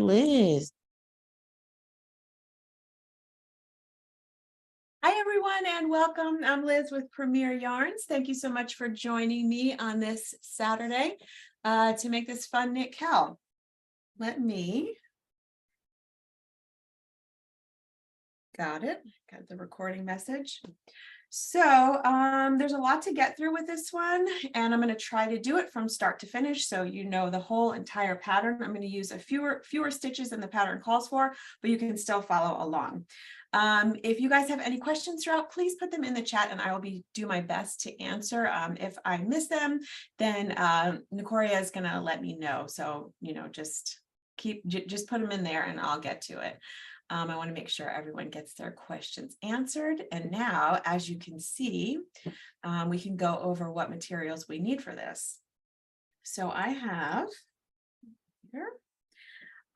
Liz. Hi, everyone, and welcome. I'm Liz with Premier Yarns. Thank you so much for joining me on this Saturday to make this fun knit cowl. Got the recording message. So there's a lot to get through with this one, and I'm going to try to do it from start to finish so you know the whole entire pattern. I'm going to use a fewer stitches than the pattern calls for, but you can still follow along. If you guys have any questions throughout, please put them in the chat and I will do my best to answer. If I miss them, then Nicoria is going to let me know. So, just put them in there and I'll get to it. I want to make sure everyone gets their questions answered. And now, as you can see, we can go over what materials we need for this. So I have here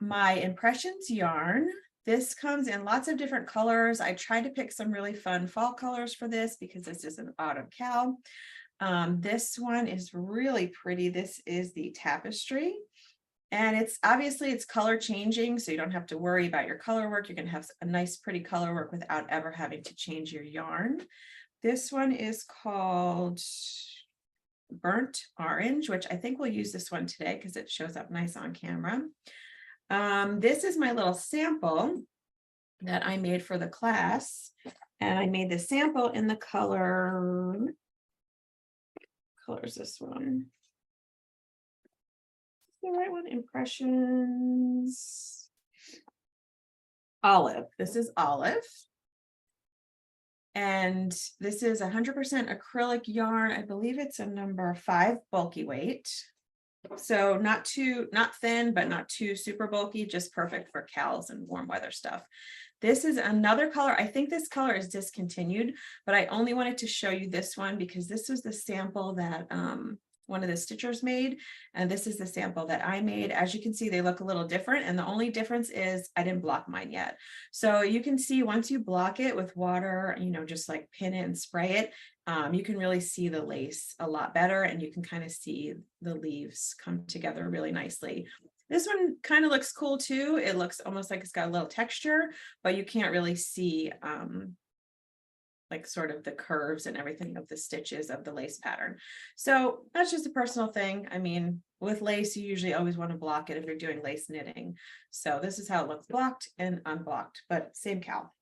my Impressions yarn. This comes in lots of different colors. I tried to pick some really fun fall colors for this because this is an autumn cowl. This one is really pretty. This is the Tapestry. And it's color changing, so you don't have to worry about your color work. You're going to have a nice, pretty color work without ever having to change your yarn. This one is called Burnt Orange, which I think we'll use this one today because it shows up nice on camera. This is my little sample that I made for the class. And I made the sample in the color is this one? The right one, Impressions Olive. This is Olive, and this is 100% acrylic yarn. I believe it's a number 5 bulky weight, so not thin but not too super bulky, just perfect for cowls and warm weather stuff. This is another color. I think this color is discontinued, but I only wanted to show you this one because this was the sample that one of the stitchers made, and this is the sample that I made. As you can see, they look a little different, and the only difference is I didn't block mine yet. So you can see once you block it with water, just like pin it and spray it, you can really see the lace a lot better, and you can kind of see the leaves come together really nicely. This one kind of looks cool too. It looks almost like it's got a little texture, but you can't really see like sort of the curves and everything of the stitches of the lace pattern. So that's just a personal thing. I mean, with lace, you usually always want to block it if you're doing lace knitting. So this is how it looks blocked and unblocked, but same cowl.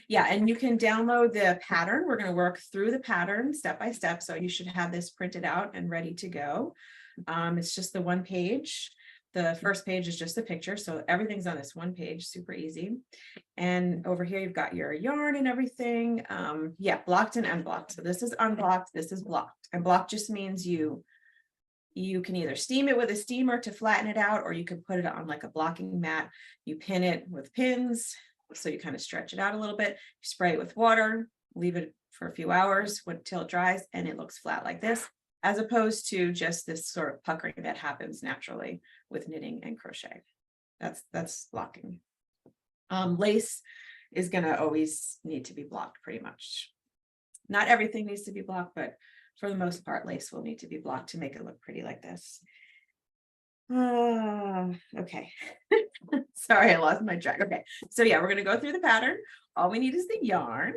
Yeah, and you can download the pattern. We're going to work through the pattern step by step. So you should have this printed out and ready to go. It's just the one page. The first page is just a picture, so everything's on this one page, super easy. And over here, you've got your yarn and everything. Yeah, blocked and unblocked. So this is unblocked, this is blocked. And blocked just means you can either steam it with a steamer to flatten it out, or you can put it on like a blocking mat. You pin it with pins, so you kind of stretch it out a little bit. You spray it with water, leave it for a few hours until it dries, and it looks flat like this, as opposed to just this sort of puckering that happens naturally with knitting and crochet. That's blocking. Lace is going to always need to be blocked pretty much. Not everything needs to be blocked, but for the most part, lace will need to be blocked to make it look pretty like this. Okay. Sorry, I lost my track. Okay, so yeah, we're going to go through the pattern. All we need is the yarn.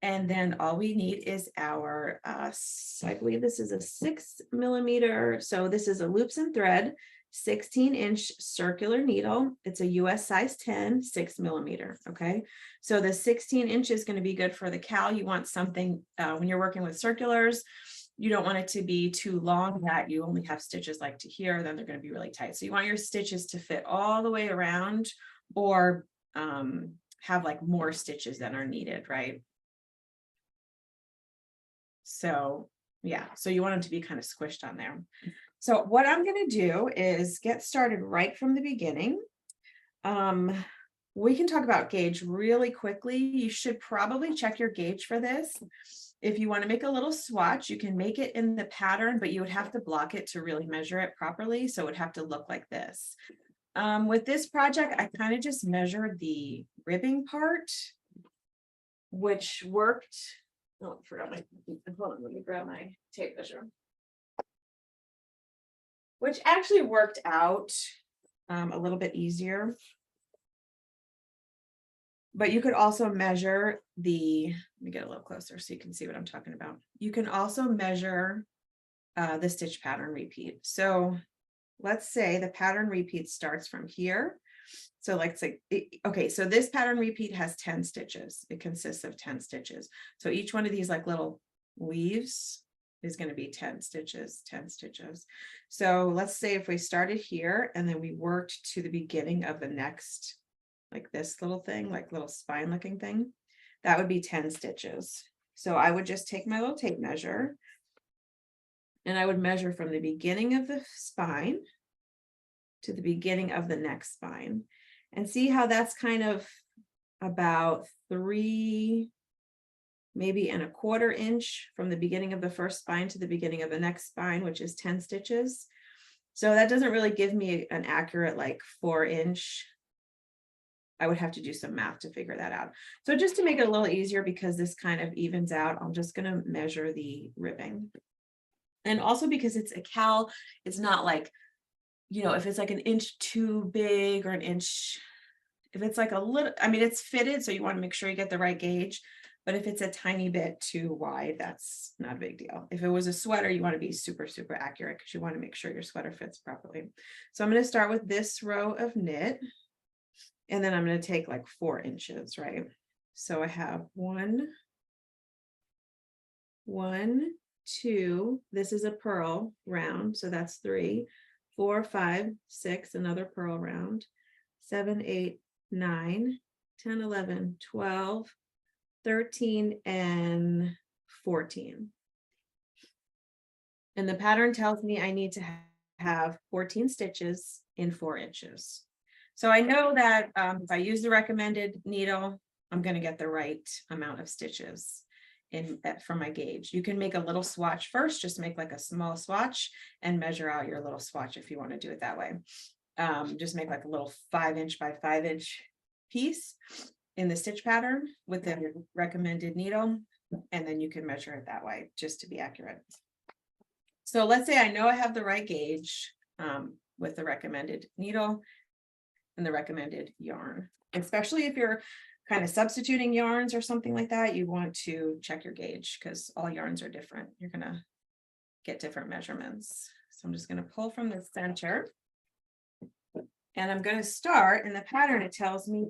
And then all we need is our, I believe this is a 6mm. So this is a loops and thread, 16-inch circular needle. It's a US size 10, 6mm. Okay. So the 16 inch is going to be good for the cowl. You want something, when you're working with circulars, you don't want it to be too long that you only have stitches like to here, then they're going to be really tight. So you want your stitches to fit all the way around, or have like more stitches than are needed, right? So yeah, so you want them to be kind of squished on there. So what I'm going to do is get started right from the beginning. We can talk about gauge really quickly. You should probably check your gauge for this. If you want to make a little swatch, you can make it in the pattern, but you would have to block it to really measure it properly. So it would have to look like this. With this project, I kind of just measured the ribbing part, which worked. Oh, I forgot my, hold on, let me grab my tape measure. Which actually worked out a little bit easier. But you could also measure let me get a little closer so you can see what I'm talking about. You can also measure the stitch pattern repeat. So let's say the pattern repeat starts from here. So let's say, okay, so this pattern repeat has 10 stitches. It consists of 10 stitches. So each one of these like little weaves is going to be 10 stitches, 10 stitches. So let's say if we started here and then we worked to the beginning of the next, like this little thing, like little spine looking thing, that would be 10 stitches. So I would just take my little tape measure and I would measure from the beginning of the spine to the beginning of the next spine, and see how that's kind of about 3, maybe and a quarter inch from the beginning of the first spine to the beginning of the next spine, which is 10 stitches. So that doesn't really give me an accurate like 4-inch. I would have to do some math to figure that out. So just to make it a little easier, because this kind of evens out, I'm just going to measure the ribbing. And also because it's a cowl, it's not like, you know, if it's like an inch too big or an inch, if it's like a little, I mean, it's fitted, so you want to make sure you get the right gauge. But if it's a tiny bit too wide, that's not a big deal. If it was a sweater, you want to be super, super accurate because you want to make sure your sweater fits properly. So I'm going to start with this row of knit. And then I'm going to take like 4 inches, right? So I have 1, 2, this is a purl round, so that's 3, 4, 5, 6, another purl round, 7, 8, 9, 10, 11, 12, 13, and 14. And the pattern tells me I need to have 14 stitches in 4 inches. So I know that if I use the recommended needle, I'm going to get the right amount of stitches from my gauge. You can make a little swatch first, just make like a small swatch and measure out your little swatch if you want to do it that way. Just make like a little 5-inch by 5-inch piece in the stitch pattern with the recommended needle, and then you can measure it that way just to be accurate. So let's say I know I have the right gauge with the recommended needle and the recommended yarn, especially if you're kind of substituting yarns or something like that, you want to check your gauge because all yarns are different. You're going to get different measurements. So I'm just going to pull from the center and I'm going to start in the pattern. It tells me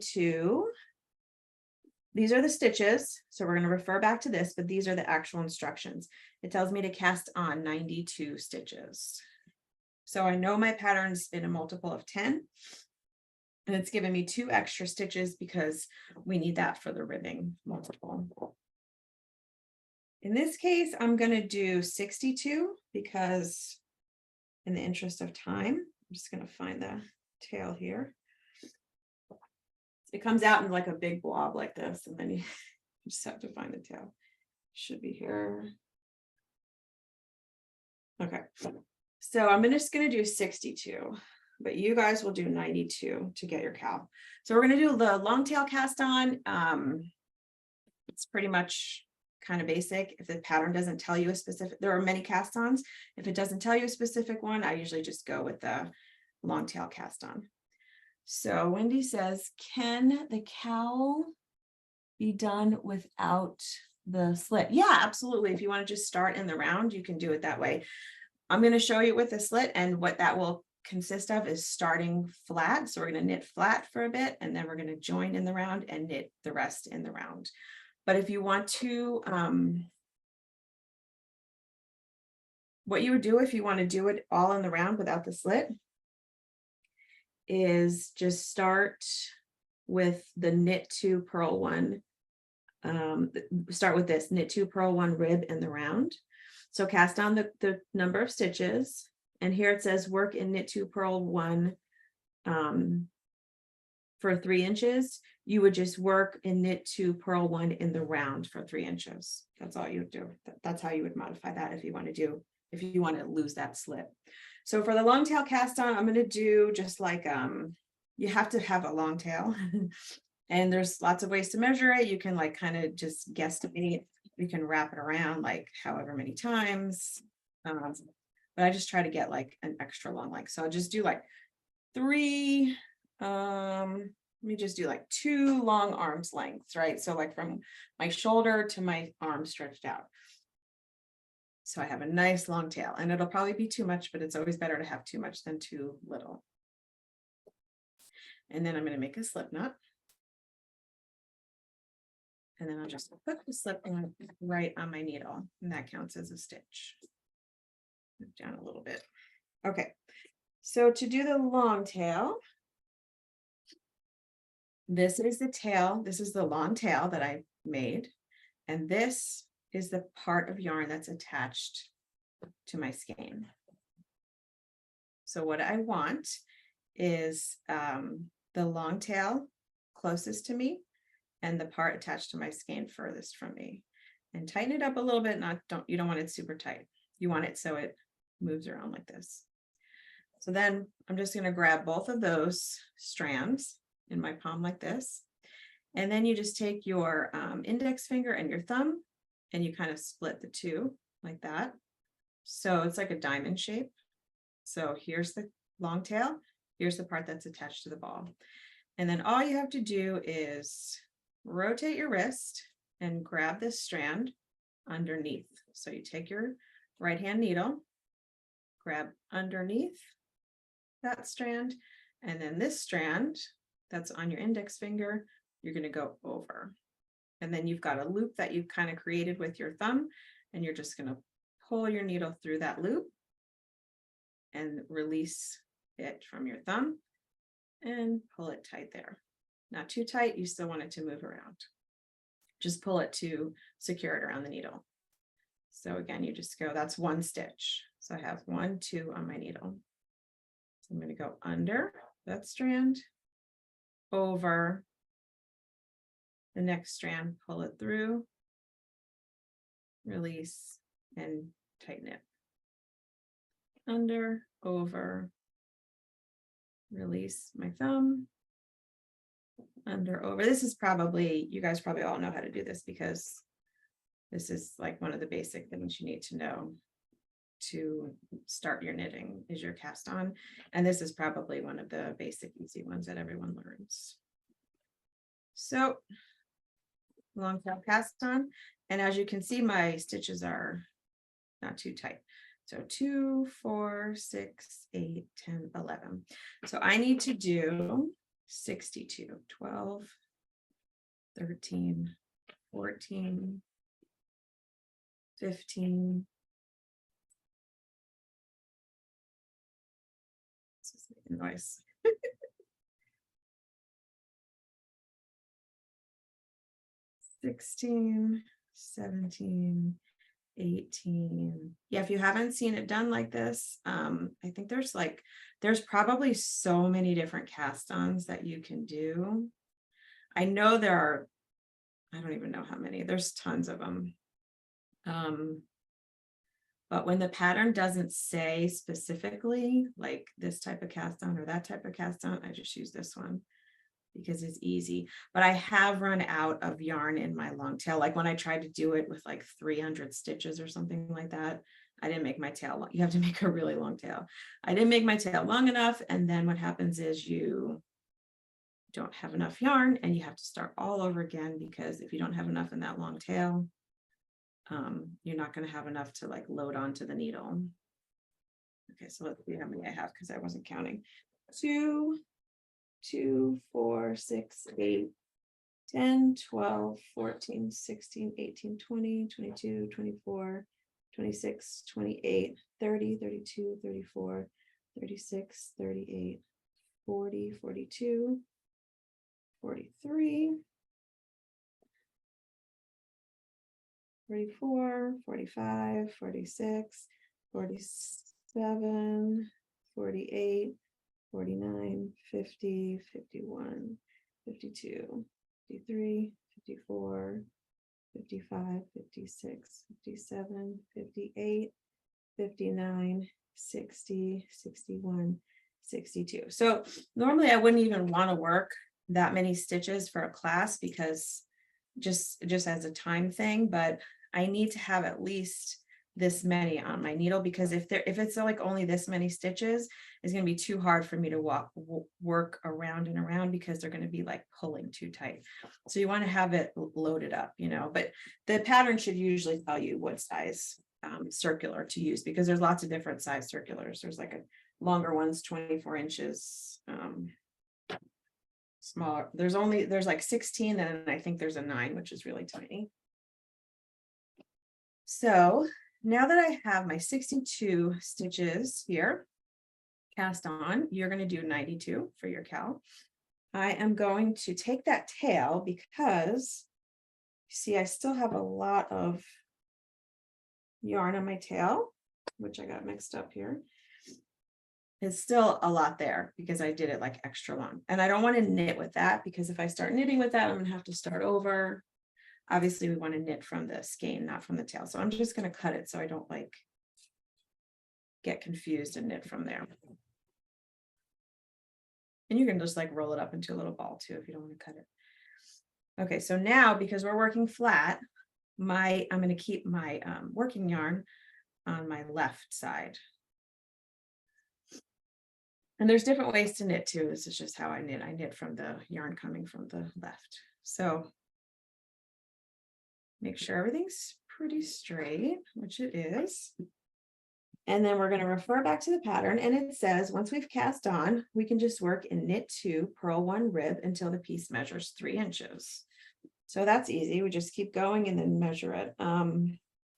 these are the stitches. So we're going to refer back to this, but these are the actual instructions. It tells me to cast on 92 stitches. So I know my pattern's in a multiple of 10. And it's given me 2 extra stitches because we need that for the ribbing multiple. In this case, I'm going to do 62 because in the interest of time, I'm just going to find the tail here. It comes out in like a big blob like this, and then you just have to find the tail. Should be here. Okay, so I'm just going to do 62. But you guys will do 92 to get your cowl. So we're going to do the long tail cast on. It's pretty much kind of basic. If the pattern doesn't tell you a specific, there are many cast ons. If it doesn't tell you a specific one, I usually just go with the long tail cast on. So Wendy says, can the cowl be done without the slit? Yeah, absolutely. If you want to just start in the round, you can do it that way. I'm going to show you with the slit, and what that will consist of is starting flat. So we're going to knit flat for a bit, and then we're going to join in the round and knit the rest in the round. But if you want to, what you would do if you want to do it all in the round without the slit is just start with the knit 2, purl 1. Start with this knit 2, purl 1 rib in the round. So cast on the number of stitches. And here it says work in knit 2, purl 1 for 3 inches. You would just work in knit 2, purl 1 in the round for 3 inches. That's all you would do. That's how you would modify that if you want to lose that slit. So for the long tail cast on, I'm going to do just like, you have to have a long tail and there's lots of ways to measure it. You can like kind of just guesstimate. You can wrap it around like however many times. But I just try to get like an extra long leg. So I'll just do like 3, let me just do like 2 long arms lengths, right? So like from my shoulder to my arm stretched out. So I have a nice long tail, and it'll probably be too much, but it's always better to have too much than too little. And then I'm going to make a slip knot. And then I'll just put the slip knot right on my needle, and that counts as a stitch. Move down a little bit. Okay, so to do the long tail, this is the tail. This is the long tail that I made. And this is the part of yarn that's attached to my skein. So what I want is the long tail closest to me and the part attached to my skein furthest from me. And tighten it up a little bit. You don't want it super tight. You want it so it moves around like this. So then I'm just going to grab both of those strands in my palm like this. And then you just take your index finger and your thumb and you kind of split the two like that. So it's like a diamond shape. So here's the long tail. Here's the part that's attached to the ball. And then all you have to do is rotate your wrist and grab this strand underneath. So you take your right hand needle, grab underneath that strand, and then this strand that's on your index finger, you're going to go over. And then you've got a loop that you've kind of created with your thumb, and you're just going to pull your needle through that loop and release it from your thumb and pull it tight there. Not too tight, you still want it to move around. Just pull it to secure it around the needle. So again, you just go, that's one stitch. So I have 1, 2 on my needle. So I'm going to go under that strand, over the next strand, pull it through, release, and tighten it. Under, over, release my thumb, under, over. This is probably, you guys probably all know how to do this because this is like one of the basic things you need to know to start your knitting is your cast on. And this is probably one of the basic easy ones that everyone learns. So long tail cast on. And as you can see, my stitches are not too tight. So 2, 4, 6, 8, 10, 11. So I need to do 62, 12, 13, 14, 15. This is making noise. 16, 17, 18. Yeah, if you haven't seen it done like this, I think there's probably so many different cast-ons that you can do. I know there are, I don't even know how many, there's tons of them. But when the pattern doesn't say specifically like this type of cast-on or that type of cast-on, I just use this one because it's easy. But I have run out of yarn in my long tail. Like when I tried to do it with like 300 stitches or something like that, I didn't make my tail long. You have to make a really long tail. I didn't make my tail long enough. And then what happens is you don't have enough yarn and you have to start all over again, because if you don't have enough in that long tail, you're not going to have enough to like load onto the needle. Okay, so let's see how many I have because I wasn't counting. 2, 4, 6, 8, 10, 12, 14, 16, 18, 20, 22, 24, 26, 28, 30, 32, 34, 36, 38, 40, 42, 43, 44, 45, 46, 47, 48, 49, 50, 51, 52, 53, 54, 55, 56, 57, 58, 59, 60, 61, 62. So normally I wouldn't even want to work that many stitches for a class because just as a time thing, but I need to have at least this many on my needle, because if it's like only this many stitches, it's going to be too hard for me to work around and around, because they're going to be like pulling too tight. So you want to have it loaded up, you know, but the pattern should usually tell you what size circular to use, because there's lots of different size circulars. There's like a longer ones, 24 inches, smaller. There's like 16, and I think there's a 9, which is really tiny. So now that I have my 62 stitches here cast on, you're going to do 92 for your cowl. I am going to take that tail, because you see I still have a lot of yarn on my tail, which I got mixed up here. It's still a lot there because I did it like extra long, and I don't want to knit with that, because if I start knitting with that, I'm gonna have to start over. Obviously we want to knit from the skein, not from the tail. So I'm just going to cut it so I don't like get confused and knit from there. And you can just like roll it up into a little ball too, if you don't want to cut it. Okay, so now, because we're working flat, I'm going to keep my working yarn on my left side. And there's different ways to knit too. This is just how I knit. I knit from the yarn coming from the left. So make sure everything's pretty straight, which it is. And then we're going to refer back to the pattern, and it says once we've cast on, we can just work in knit 2, purl 1 rib until the piece measures 3 inches. So that's easy. We just keep going and then measure it.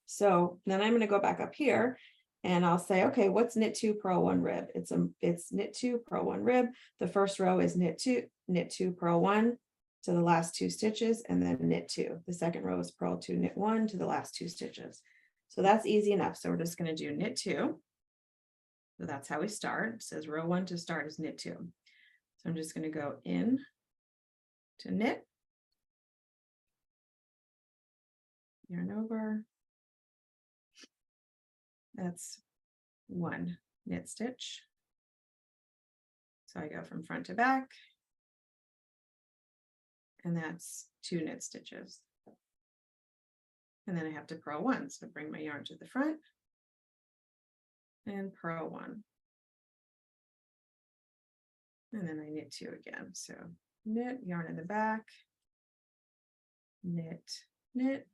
So then I'm going to go back up here, and I'll say, okay, what's knit 2, purl 1 rib? It's knit 2, purl 1 rib. The first row is knit 2, purl 1 to the last 2 stitches, and then knit 2. The second row is purl 2, knit 1 to the last 2 stitches. So that's easy enough. So we're just going to do knit 2. So that's how we start. It says row 1 to start is knit 2. So I'm just going to go in to knit, yarn over. That's 1 knit stitch. So I go from front to back, and that's 2 knit stitches. And then I have to purl 1. So bring my yarn to the front and purl 1. And then I knit 2 again. So knit, yarn in the back, knit, knit,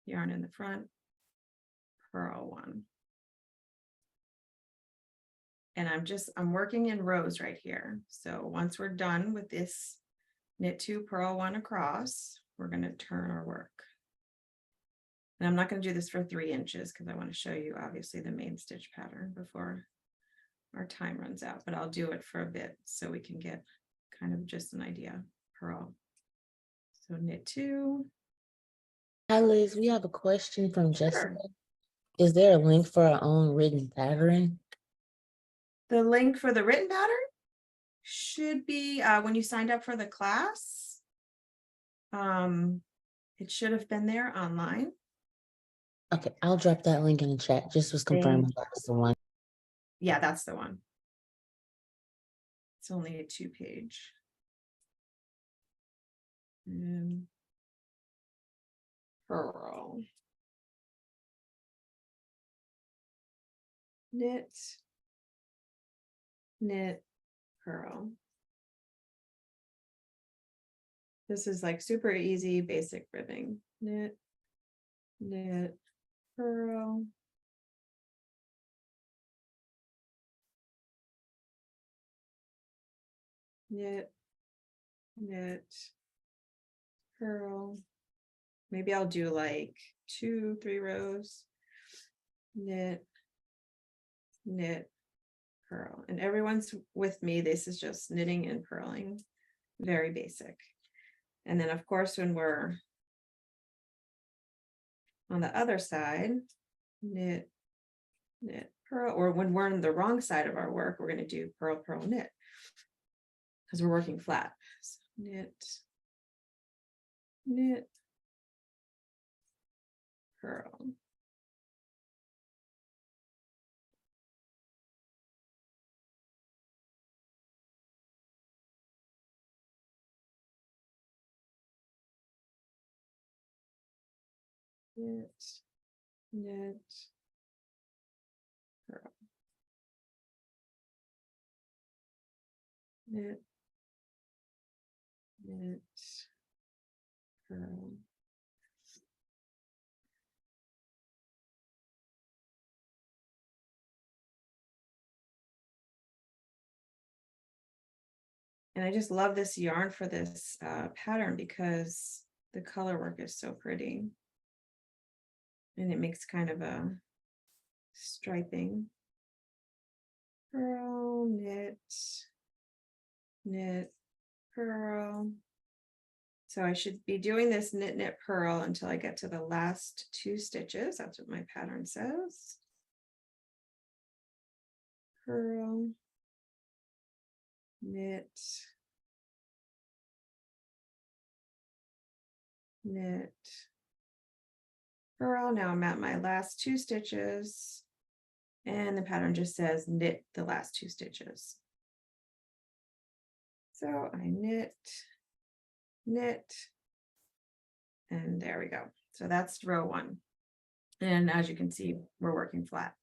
yarn in the front, purl 1. And I'm working in rows right here. So once we're done with this knit 2, purl 1 across, we're going to turn our work. And I'm not going to do this for 3 inches, because I want to show you obviously the main stitch pattern before our time runs out, but I'll do it for a bit so we can get kind of just an idea. Purl. So knit 2. Hi Liz, we have a question from Sure. Jessica. Is there a link for our own written pattern? The link for the written pattern should be when you signed up for the class. It should have been there online. Okay, I'll drop that link in the chat. Just was confirming that was the one. Yeah, that's the one. It's only a 2-page. Purl. Knit. Knit. Purl. This is like super easy, basic ribbing. Knit. Knit. Purl. Knit. Knit. Purl. Maybe I'll do like 2-3 rows. Knit, knit, purl. And everyone's with me. This is just knitting and purling. Very basic. And then of course, when we're on the other side, knit, knit, purl, or when we're on the wrong side of our work, we're going to do purl, purl, knit, because we're working flat. So knit, knit, purl. Knit, knit, purl, knit, knit, purl. And I just love this yarn for this pattern because the color work is so pretty. And it makes kind of a striping. Purl, knit, knit, purl. So I should be doing this knit, knit, purl until I get to the last 2 stitches. That's what my pattern says. Purl, knit, knit, purl. Now I'm at my last 2 stitches and the pattern just says knit the last 2 stitches. So I knit, knit, and there we go. So that's row 1. And as you can see, we're working flat.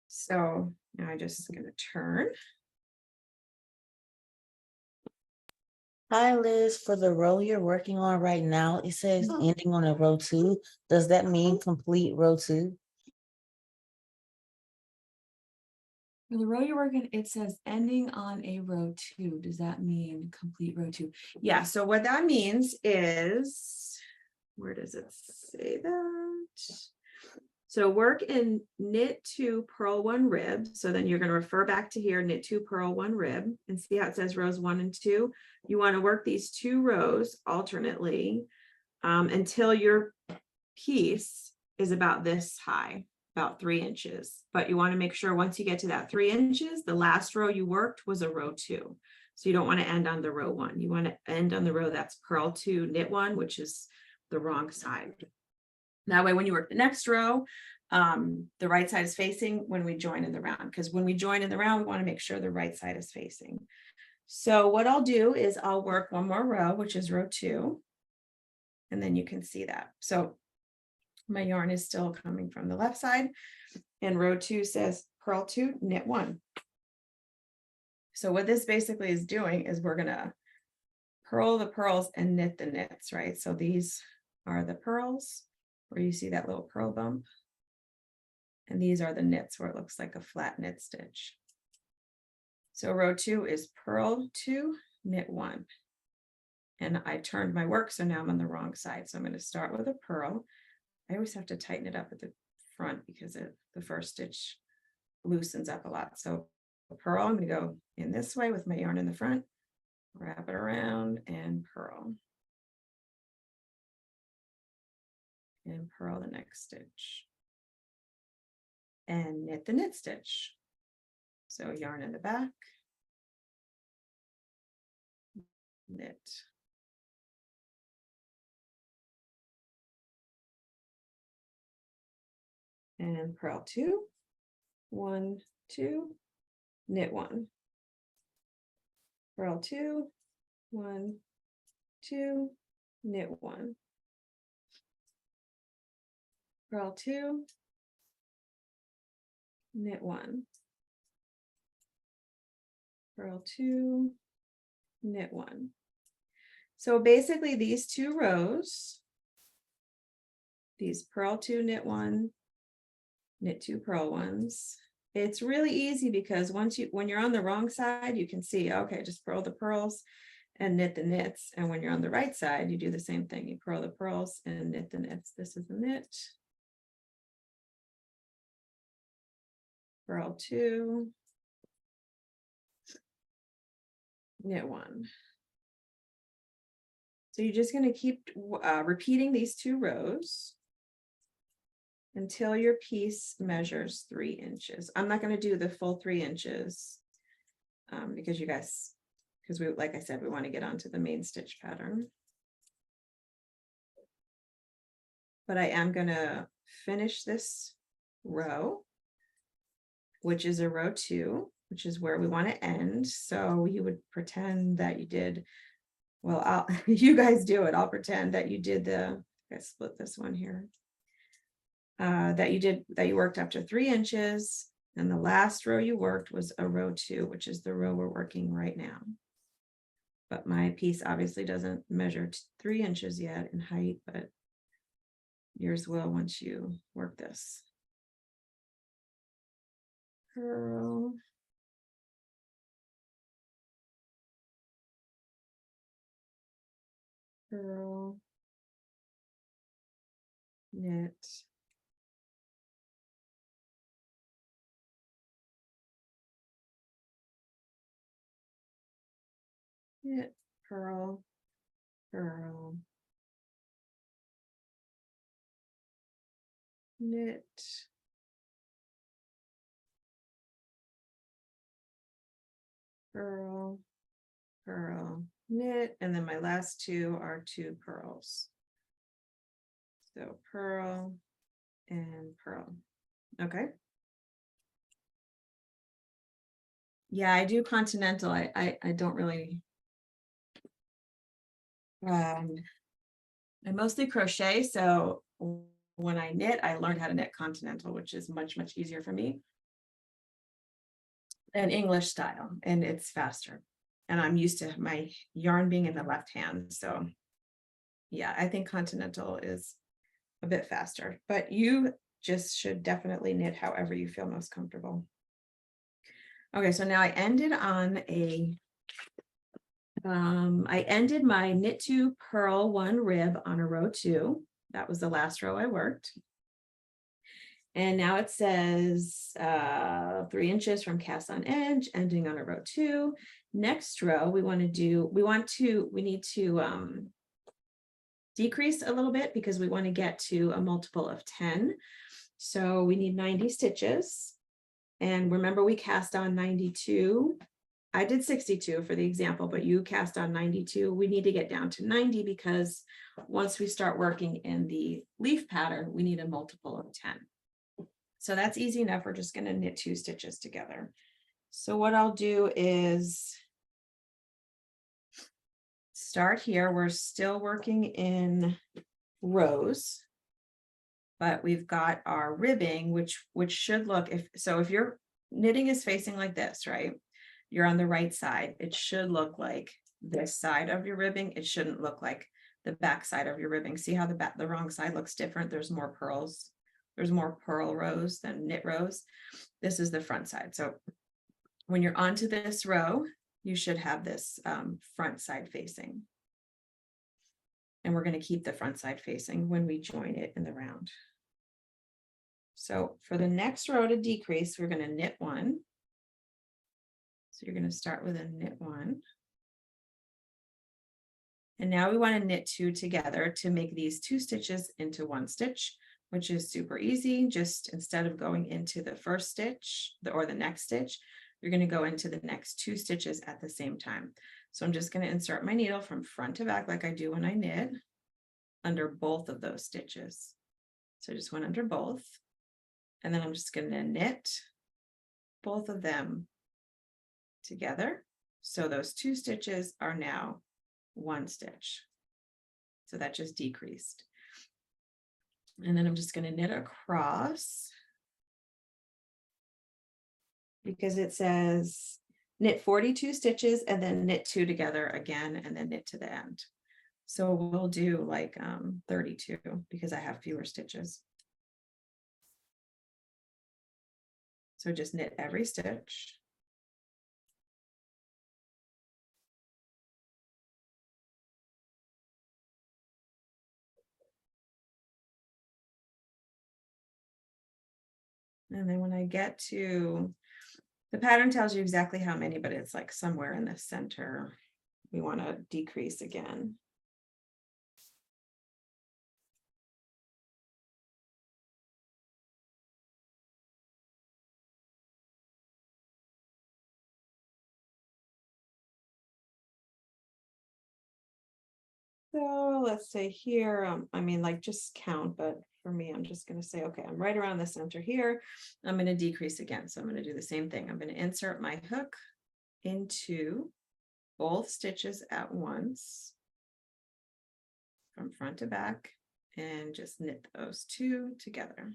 So now I'm just going to turn. Hi, Liz. For the row you're working on right now, it says ending on a row 2. Does that mean complete row 2? For the row you're working, it says ending on a row 2. Does that mean complete row 2? Yeah, so what that means is, where does it say that? So work in knit 2, purl 1 rib. So then you're going to refer back to here, knit 2, purl 1 rib, and see how it says rows 1 and 2. You want to work these 2 rows alternately until your piece is about this high, about 3 inches. But you want to make sure once you get to that 3 inches, the last row you worked was a row 2. So you don't want to end on the row 1. You want to end on the row that's purl 2, knit 1, which is the wrong side. That way, when you work the next row, the right side is facing when we join in the round, because when we join in the round, we want to make sure the right side is facing. So what I'll do is I'll work 1 more row, which is row 2, and then you can see that. So my yarn is still coming from the left side, and row 2 says purl 2, knit 1. So what this basically is doing is we're going to purl the purls and knit the knits, right? So these are the purls where you see that little purl bump. And these are the knits where it looks like a flat knit stitch. So row 2 is purl 2, knit 1. And I turned my work, so now I'm on the wrong side. So I'm going to start with a purl. I always have to tighten it up at the front because the first stitch loosens up a lot. So a purl, I'm going to go in this way with my yarn in the front, wrap it around and purl. And purl the next stitch. And knit the knit stitch. So yarn in the back, knit. And purl 2, 1, 2, knit 1. Purl 2, 1, 2, knit 1. Purl 2, knit 1. Purl 2, knit 1. So basically these 2 rows, these purl 2, knit 1, knit 2 purl 1s. It's really easy because when you're on the wrong side, you can see, okay, just purl the purls and knit the knits. And when you're on the right side, you do the same thing. You purl the purls and knit the knits. This is the knit. Purl 2, knit 1. So you're just going to keep repeating these 2 rows until your piece measures 3 inches. I'm not going to do the full 3 inches because we, like I said, we want to get onto the main stitch pattern. But I am going to finish this row, which is a row 2, which is where we want to end. So you would pretend that you did, well, you guys do it. I'll pretend that you did I split this one here. that you worked up to 3 inches. And the last row you worked was a row 2, which is the row we're working right now. But my piece obviously doesn't measure 3 inches yet in height, but yours will once you work this. Purl. Purl. Knit. Knit, purl, purl. Knit. Purl, purl, knit, and then my last 2 are 2 purls. So purl and purl. Okay. Yeah, I do continental. I don't really. I mostly crochet, so when I knit, I learned how to knit continental, which is much easier for me than English style, and it's faster. And I'm used to my yarn being in the left hand, so yeah, I think continental is a bit faster, but you just should definitely knit however you feel most comfortable. Okay, so now I ended on a I ended my knit 2 purl 1 rib on a row 2. That was the last row I worked. And now it says 3 inches from cast on edge, ending on a row 2. Next row, we need to decrease a little bit because we want to get to a multiple of 10. So we need 90 stitches. And remember, we cast on 92. I did 62 for the example, but you cast on 92. We need to get down to 90 because once we start working in the leaf pattern, we need a multiple of 10. So that's easy enough. We're just going to knit 2 stitches together. So what I'll do is start here. We're still working in rows, but we've got our ribbing, which should look, if your knitting is facing like this, right? You're on the right side. It should look like this side of your ribbing. It shouldn't look like the back side of your ribbing. See how the wrong side looks different? There's more pearls. There's more purl rows than knit rows. This is the front side. So when you're onto this row, you should have this front side facing. And we're going to keep the front side facing when we join it in the round. So for the next row to decrease, we're going to knit 1. So you're going to start with a knit 1. And now we want to knit 2 together to make these 2 stitches into 1 stitch, which is super easy. Just instead of going into the first stitch or the next stitch, you're going to go into the next 2 stitches at the same time. So I'm just going to insert my needle from front to back like I do when I knit under both of those stitches. So I just went under both. And then I'm just going to knit both of them together. So those 2 stitches are now 1 stitch. So that just decreased. And then I'm just going to knit across because it says knit 42 stitches and then knit 2 together again and then knit to the end. So we'll do like 32 because I have fewer stitches. So just knit every stitch. And then when I get to, the pattern tells you exactly how many, but it's like somewhere in the center. We want to decrease again. So let's say here, I mean, like just count, but for me, I'm just going to say, okay, I'm right around the center here. I'm going to decrease again. So I'm going to do the same thing. I'm going to insert my hook into both stitches at once from front to back and just knit those 2 together.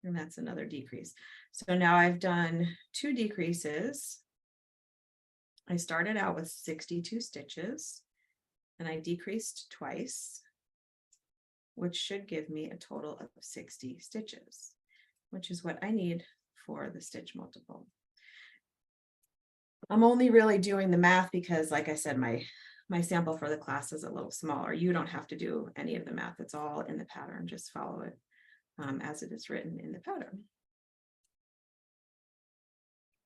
And that's another decrease. So now I've done 2 decreases. I started out with 62 stitches and I decreased twice, which should give me a total of 60 stitches, which is what I need for the stitch multiple. I'm only really doing the math because, like I said, my sample for the class is a little smaller. You don't have to do any of the math. It's all in the pattern. Just follow it as it is written in the pattern.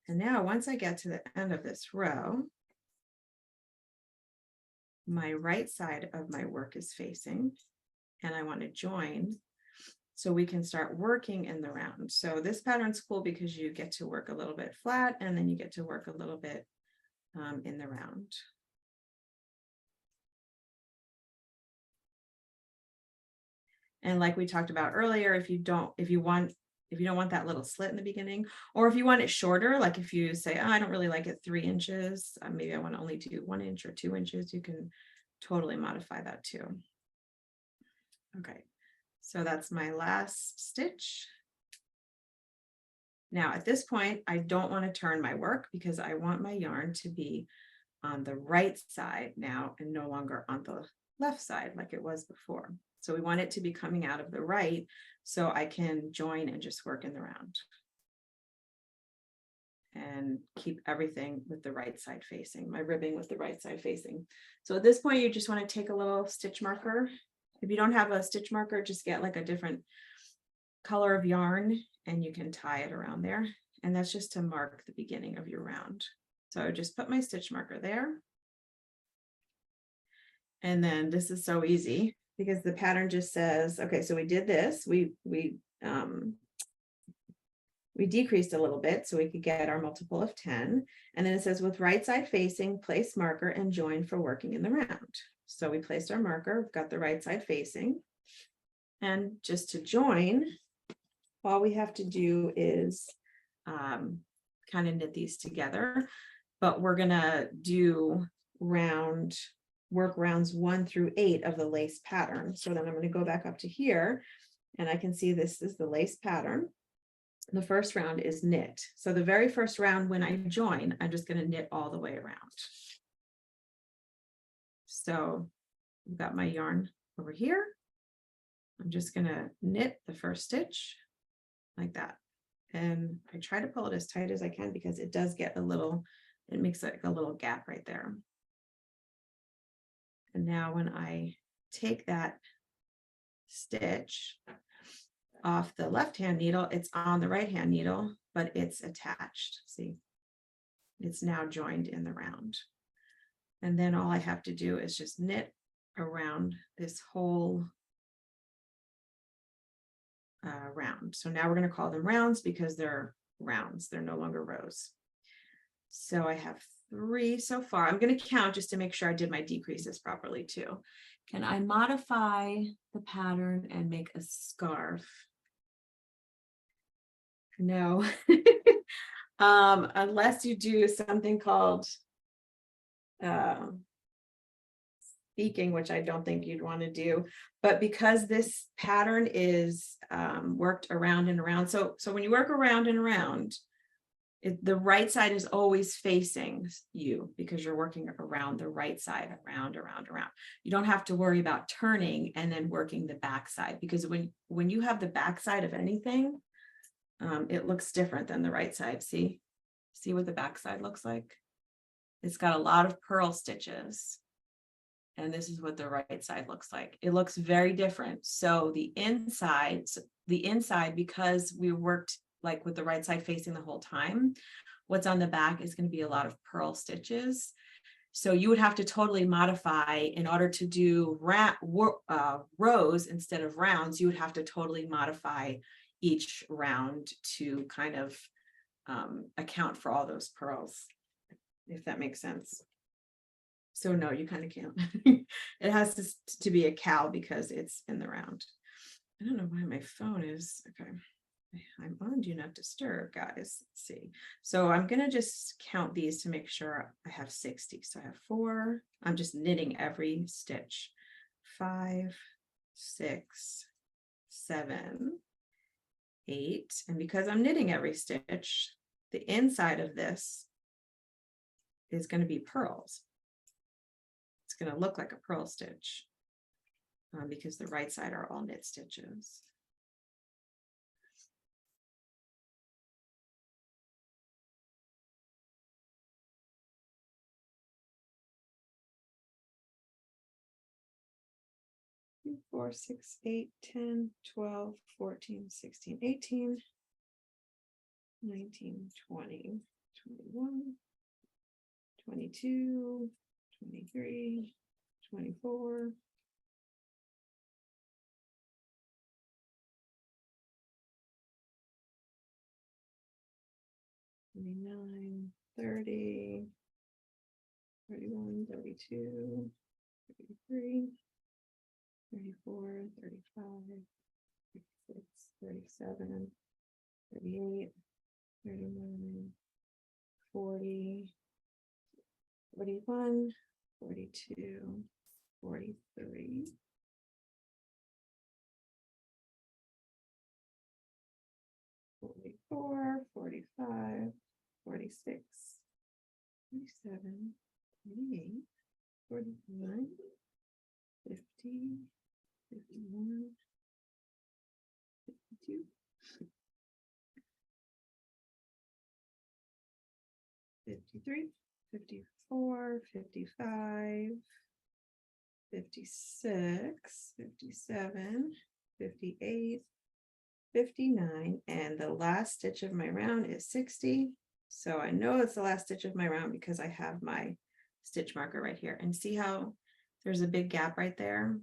And now once I get to the end of this row, my right side of my work is facing, and I want to join so we can start working in the round. So this pattern's cool because you get to work a little bit flat and then you get to work a little bit in the round. And like we talked about earlier, if you don't want that little slit in the beginning, or if you want it shorter, like if you say, oh, I don't really like it 3 inches, maybe I want to only do 1 inch or 2 inches, you can totally modify that too. Okay, so that's my last stitch. Now at this point, I don't want to turn my work because I want my yarn to be on the right side now and no longer on the left side like it was before. So we want it to be coming out of the right so I can join and just work in the round and keep everything with the right side facing, my ribbing with the right side facing. So at this point, you just want to take a little stitch marker. If you don't have a stitch marker, just get like a different color of yarn and you can tie it around there. And that's just to mark the beginning of your round. So I just put my stitch marker there. And then this is so easy because the pattern just says, okay, so we did this, we decreased a little bit so we could get our multiple of 10. And then it says with right side facing, place marker and join for working in the round. So we placed our marker, we've got the right side facing. And just to join, all we have to do is kind of knit these together, but we're gonna do work rounds 1 through 8 of the lace pattern. So then I'm going to go back up to here and I can see this is the lace pattern. The first round is knit. So the very first round when I join, I'm just going to knit all the way around. So I've got my yarn over here. I'm just going to knit the first stitch like that. And I try to pull it as tight as I can because it does get it makes like a little gap right there. And now when I take that stitch off the left-hand needle, it's on the right-hand needle, but it's attached. See, it's now joined in the round. And then all I have to do is just knit around this whole round. So now we're going to call them rounds because they're rounds. They're no longer rows. So I have 3 so far. I'm going to count just to make sure I did my decreases properly too. Can I modify the pattern and make a scarf? No, unless you do something called speaking, which I don't think you'd want to do. But because this pattern is worked around and around, so when you work around and around, the right side is always facing you because you're working around the right side, around. You don't have to worry about turning and then working the back side, because when you have the back side of anything, it looks different than the right side. See what the back side looks like? It's got a lot of purl stitches. And this is what the right side looks like. It looks very different. So the inside, because we worked like with the right side facing the whole time, what's on the back is going to be a lot of purl stitches. So you would have to totally modify in order to do rows instead of rounds. You would have to totally modify each round to kind of account for all those purls, if that makes sense. So no, you kind of can't. It has to be a cowl because it's in the round. I don't know why my phone is, okay. I'm on Do Not Disturb, guys. Let's see. So I'm going to just count these to make sure I have 60. So I have 4. I'm just knitting every stitch. 5, 6, 7, 8. And because I'm knitting every stitch, the inside of this is going to be purls. It's going to look like a purl stitch because the right side are all knit stitches. Two, 4, 6, 8, 10, 12, 14, 16, 18, 19, 20, 21, 22, 23, 24, 29, 30, 31, 32, 33, 34, 35, 36, 37, 38, 39, 40, 41, 42, 43, 44, 45, 46, 47, 48, 49, 50, 51, 52, 53, 54, 55, 56, 57, 58, 59, and the last stitch of my round is 60. So I know it's the last stitch of my round because I have my stitch marker right here. And see how there's a big gap right there?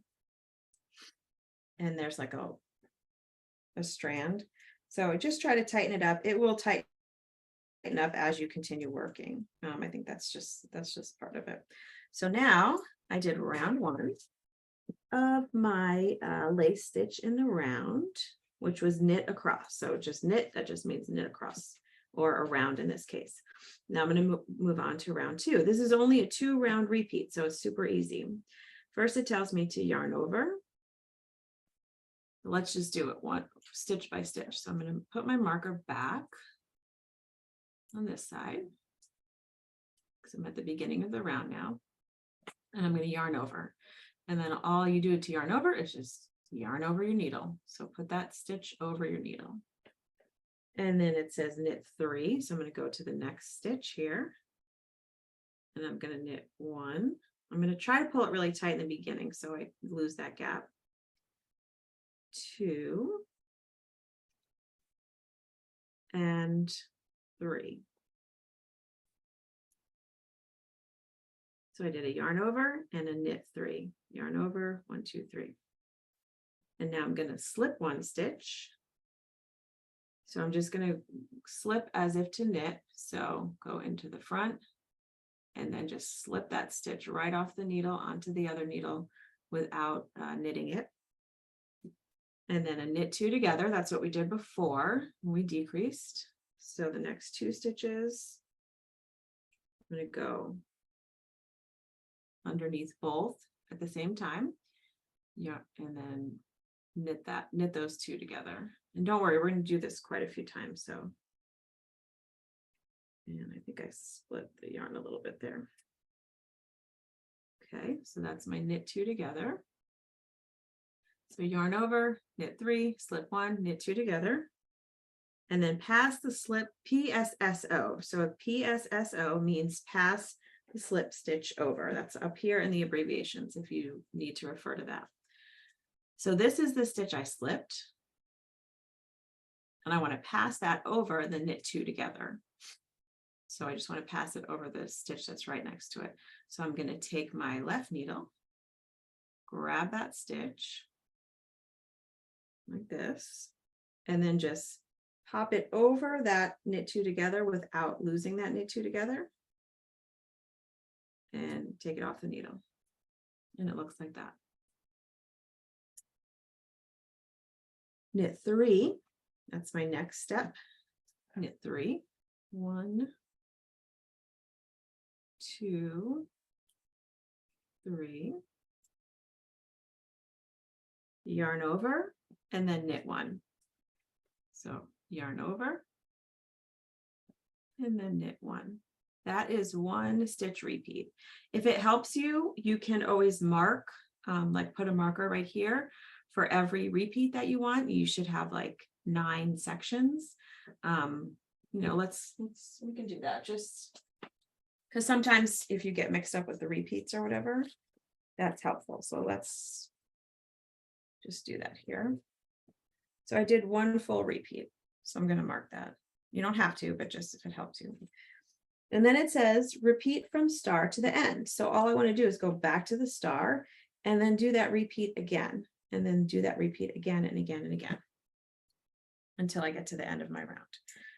And there's like a strand. So just try to tighten it up. It will tighten up as you continue working. I think that's just part of it. So now I did round 1 of my lace stitch in the round, which was knit across. So just knit, that just means knit across or around in this case. Now I'm going to move on to round 2. This is only a 2 round repeat, so it's super easy. First, it tells me to yarn over. Let's just do it one stitch by stitch. So I'm going to put my marker back on this side because I'm at the beginning of the round now, and I'm going to yarn over. And then all you do to yarn over is just yarn over your needle. So put that stitch over your needle. And then it says knit 3. So I'm going to go to the next stitch here. And I'm going to knit 1. I'm going to try to pull it really tight in the beginning so I lose that gap. 2. And 3. So I did a yarn over and a knit 3. Yarn over, 1, 2, 3. And now I'm going to slip 1 stitch. So I'm just going to slip as if to knit. So go into the front and then just slip that stitch right off the needle onto the other needle without knitting it. And then a knit 2 together. That's what we did before when we decreased. So the next 2 stitches, I'm going to go underneath both at the same time. Yeah, and then knit those 2 together. And don't worry, we're going to do this quite a few times. So, and I think I split the yarn a little bit there. Okay, so that's my knit 2 together. So yarn over, knit 3, slip 1, knit 2 together, and then pass the slip PSSO. So a PSSO means pass the slip stitch over. That's up here in the abbreviations if you need to refer to that. So this is the stitch I slipped, and I want to pass that over the knit 2 together. So I just want to pass it over the stitch that's right next to it. So I'm going to take my left needle, grab that stitch like this, and then just pop it over that knit 2 together without losing that knit 2 together, and take it off the needle. And it looks like that. Knit 3, that's my next step. Knit 3, 1, 2, 3, yarn over, and then knit 1. So yarn over. And then knit one. That is one stitch repeat. If it helps you, you can always mark, like put a marker right here for every repeat that you want. You should have like 9 sections. You know, we can do that just because sometimes if you get mixed up with the repeats or whatever, that's helpful. So let's just do that here. So I did one full repeat. So I'm going to mark that. You don't have to, but just if it helps you. And then it says repeat from star to the end. So all I want to do is go back to the star and then do that repeat again, and then do that repeat again and again and again until I get to the end of my round.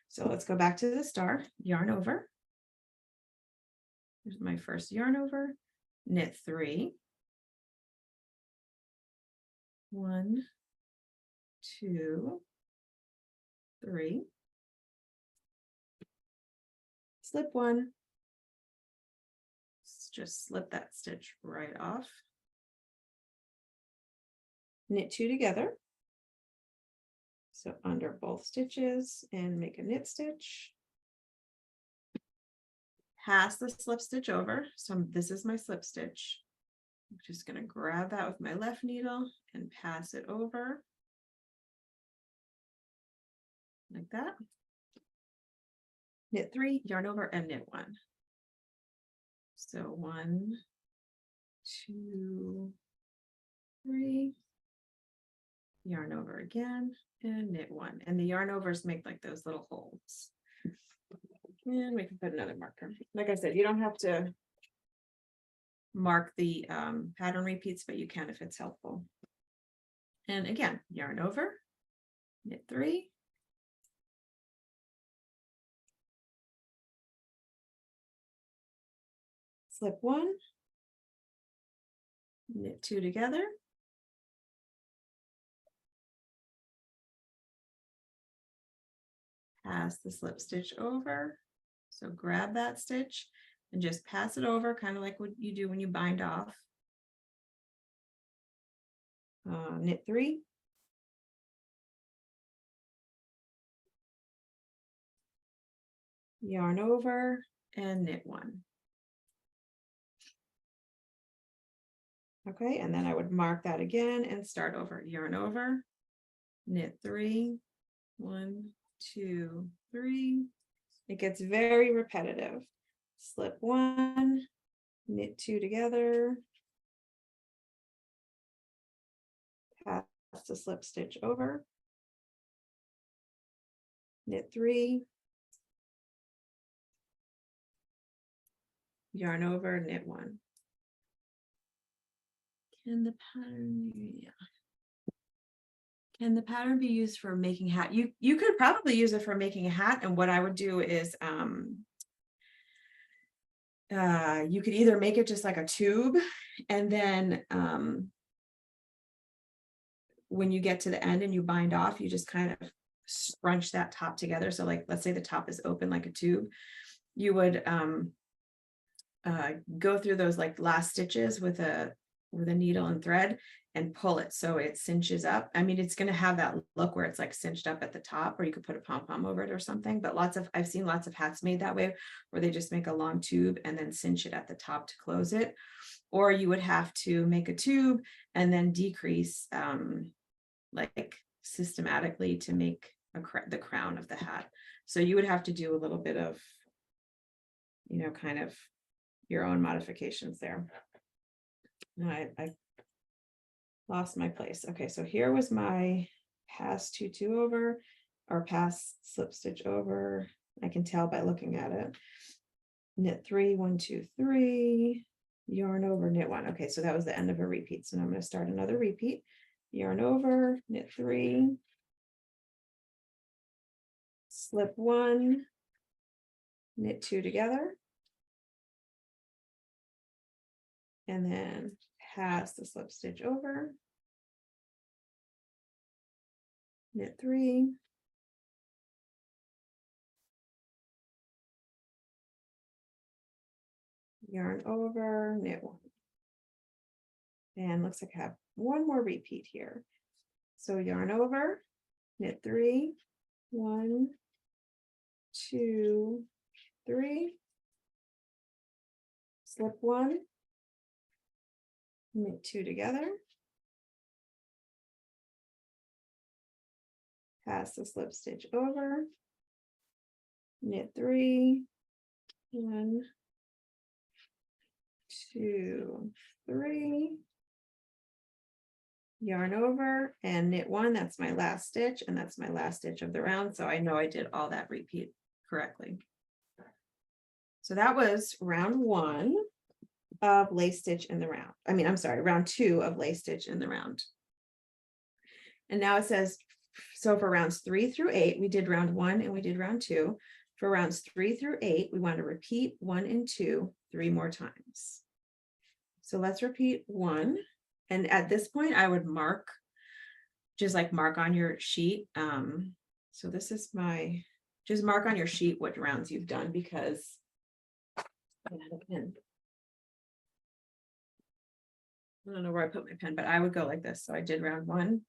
So let's go back to the star, yarn over. Here's my first yarn over, knit 3. 1, 2, 3. Slip 1. Just slip that stitch right off. Knit 2 together. So under both stitches and make a knit stitch. Pass the slip stitch over. So this is my slip stitch. I'm just going to grab that with my left needle and pass it over. Like that. Knit 3, yarn over, and knit 1. So 1, 2, 3. Yarn over again and knit 1. And the yarn overs make like those little holes. And we can put another marker. Like I said, you don't have to mark the pattern repeats, but you can if it's helpful. And again, yarn over, knit 3. Slip 1, knit 2 together. Pass the slip stitch over. So grab that stitch and just pass it over, kind of like what you do when you bind off. Knit 3. Yarn over and knit 1. Okay, and then I would mark that again and start over. Yarn over, knit 3. 1, 2, 3. It gets very repetitive. Slip 1, knit 2 together, pass the slip stitch over, knit 3, yarn over, knit 1. Can the pattern, yeah. Can the pattern be used for making hat? You could probably use it for making a hat. And what I would do is you could either make it just like a tube, and then when you get to the end and you bind off, you just kind of scrunch that top together. So like, let's say the top is open like a tube, you would go through those like last stitches with a needle and thread and pull it so it cinches up. I mean, it's going to have that look where it's like cinched up at the top, or you could put a pom-pom over it or something. But I've seen lots of hats made that way, where they just make a long tube and then cinch it at the top to close it. Or you would have to make a tube and then decrease like systematically to make the crown of the hat. So you would have to do a little bit of, you know, kind of your own modifications there. No, I lost my place. Okay, so here was my pass 2 over, or pass slip stitch over. I can tell by looking at it. Knit 3, 1, 2, 3, yarn over, knit 1. Okay, so that was the end of a repeat. So now I'm going to start another repeat. Yarn over, knit 3, slip 1, knit 2 together, and then pass the slip stitch over, knit 3, yarn over, knit 1. And looks like I have one more repeat here. So yarn over, knit 3, 1, 2, 3. Slip 1. Knit 2 together. Pass the slip stitch over. Knit 3. 1, 2, 3. Yarn over and knit 1. That's my last stitch, and that's my last stitch of the round. So I know I did all that repeat correctly. So that was round 1 of lace stitch in the round. I mean, I'm sorry, round 2 of lace stitch in the round. And now it says, so for rounds 3 through 8, we did round 1 and we did round 2. For rounds 3 through 8, we want to repeat 1 and 2 3 more times. So let's repeat 1. And at this point, I would mark, just like mark on your sheet. So this is my, just mark on your sheet what rounds you've done, because I had a pen. I don't know where I put my pen, but I would go like this. So I did round 1.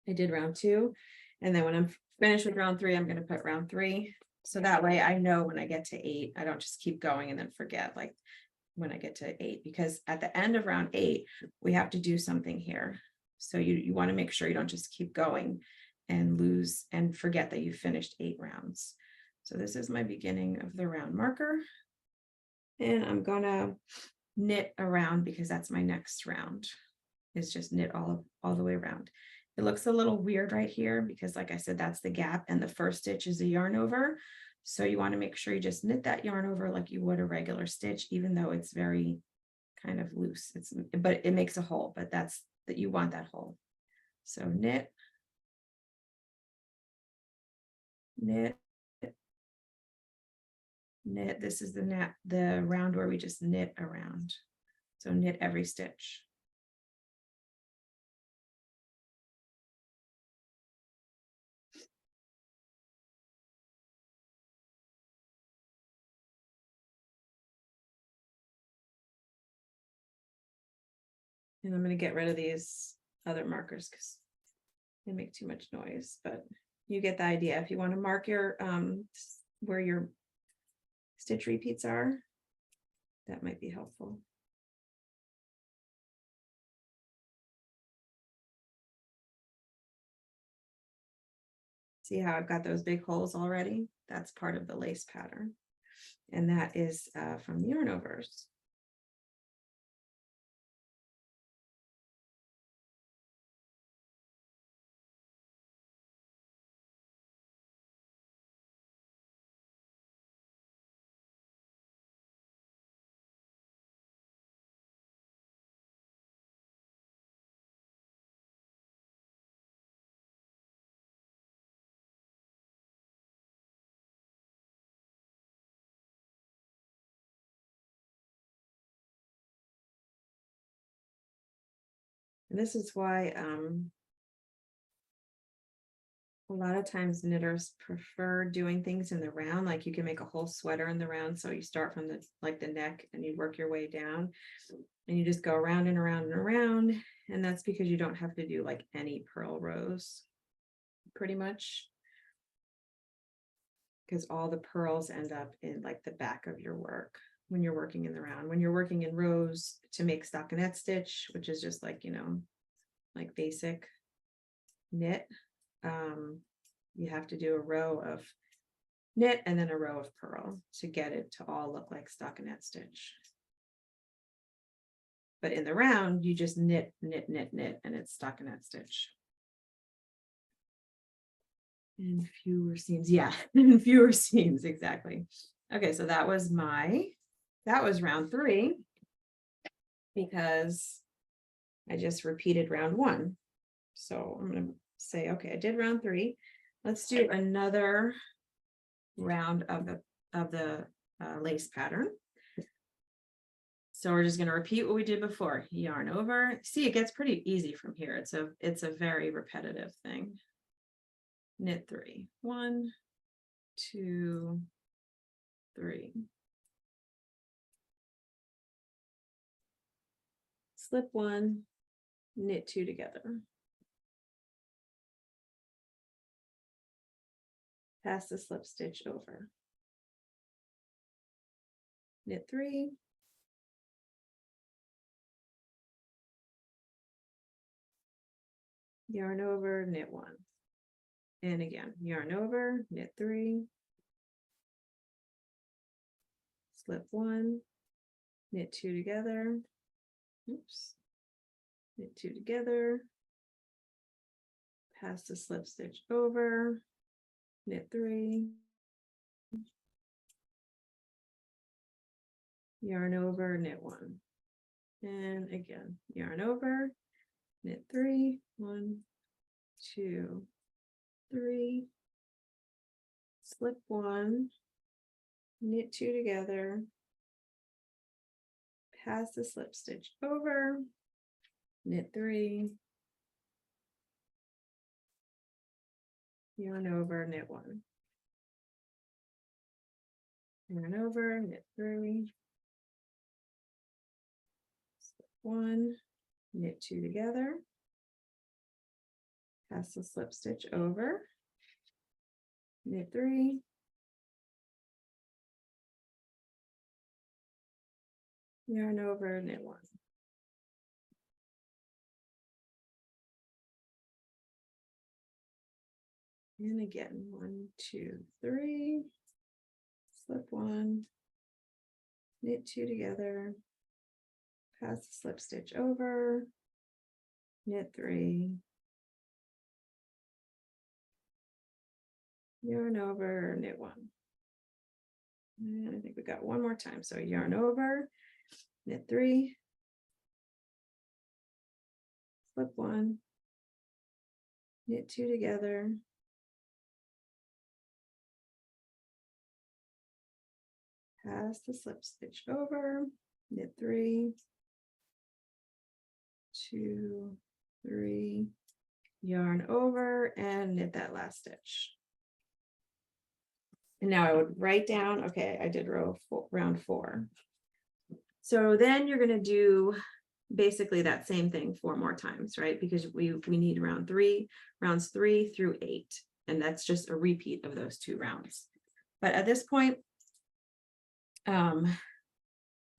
I did round 2. And then when I'm finished with round 3, I'm going to put round 3. So that way I know when I get to 8, I don't just keep going and then forget, like when I get to 8, because at the end of round 8, we have to do something here. So you want to make sure you don't just keep going and lose and forget that you finished 8 rounds. So this is my beginning of the round marker. And I'm gonna knit around, because that's my next round, is just knit all the way around. It looks a little weird right here because, like I said, that's the gap, and the first stitch is a yarn over. So you want to make sure you just knit that yarn over like you would a regular stitch, even though it's very kind of loose. But it makes a hole, but that's that you want that hole. So knit, knit, knit. This is the round where we just knit around. So knit every stitch. And I'm going to get rid of these other markers because they make too much noise, but you get the idea. If you want to mark your where your stitch repeats are, that might be helpful. See how I've got those big holes already? That's part of the lace pattern. And that is from the yarn overs. And this is why a lot of times knitters prefer doing things in the round. Like you can make a whole sweater in the round. So you start from the neck and you work your way down and you just go around and around and around. And that's because you don't have to do like any purl rows pretty much, because all the purls end up in like the back of your work when you're working in the round. When you're working in rows to make stockinette stitch, which is just like, like basic knit, you have to do a row of knit and then a row of purl to get it to all look like stockinette stitch. But in the round, you just knit, knit, knit, knit, and it's stockinette stitch. And fewer seams, yeah, fewer seams, exactly. Okay, so that was round 3, because I just repeated round 1. So I'm going to say, okay, I did round 3. Let's do another round of the lace pattern. So we're just going to repeat what we did before. Yarn over. See, it gets pretty easy from here. It's a very repetitive thing. Knit 3. 1, 2, 3. Slip 1, knit 2 together. pass the slip stitch over. Knit 3. Yarn over, knit 1. And again, yarn over, knit 3. Slip 1, knit 2 together. Oops. Knit 2 together. Pass the slip stitch over, knit 3. Yarn over, knit 1. And again, yarn over, knit 3, 1, 2, 3, slip 1, knit 2 together, pass the slip stitch over, knit 3, yarn over, knit 1, yarn over, knit 3, slip 1, knit 2 together, pass the slip stitch over, knit 3, yarn over, knit 1. And again, 1, 2, 3, slip 1, knit 2 together, pass the slip stitch over, knit 3, yarn over, knit 1. And I think we got one more time. So yarn over, knit 3, slip 1, knit 2 together, pass the slip stitch over, knit 3, 2, 3, yarn over, and knit that last stitch. And now I would write down, okay, I did round 4. So then you're going to do basically that same thing 4 more times, right? Because we need rounds 3 through 8. And that's just a repeat of those 2 rounds. But at this point,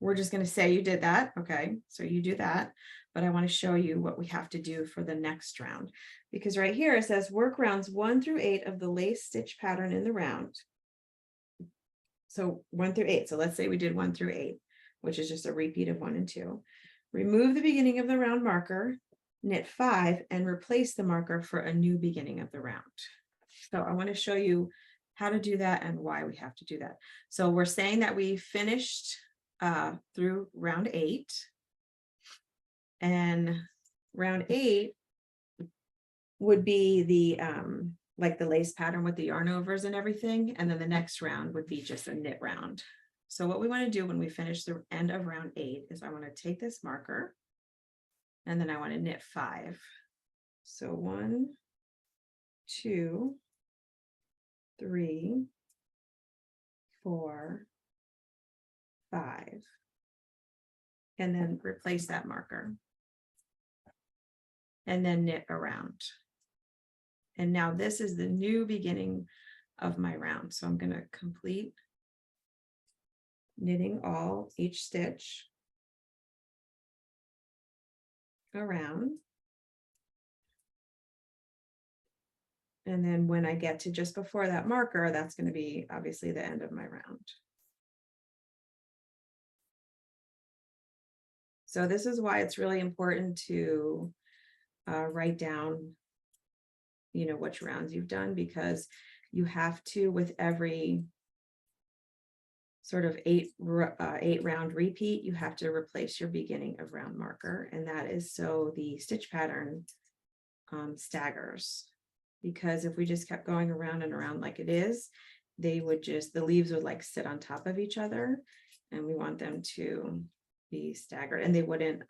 we're just going to say you did that. Okay, so you do that. But I want to show you what we have to do for the next round. Because right here it says work rounds 1 through 8 of the lace stitch pattern in the round. So 1 through 8. So let's say we did 1 through 8, which is just a repeat of 1 and 2. Remove the beginning of the round marker, knit 5, and replace the marker for a new beginning of the round. So I want to show you how to do that and why we have to do that. So we're saying that we finished through round 8. And round 8 would be the like the lace pattern with the yarn overs and everything. And then the next round would be just a knit round. So what we want to do when we finish the end of round 8 is I want to take this marker and then I want to knit 5. So 1, 2, 3, 4, 5, and then replace that marker and then knit around. And now this is the new beginning of my round. So I'm going to complete knitting each stitch around. And then when I get to just before that marker, that's going to be obviously the end of my round. So this is why it's really important to write down, you know, which rounds you've done, because you have to, with every sort of 8 round repeat, you have to replace your beginning of round marker. And that is so the stitch pattern staggers. Because if we just kept going around and around like it is, they would just, the leaves would like sit on top of each other, and we want them to be staggered, and they wouldn't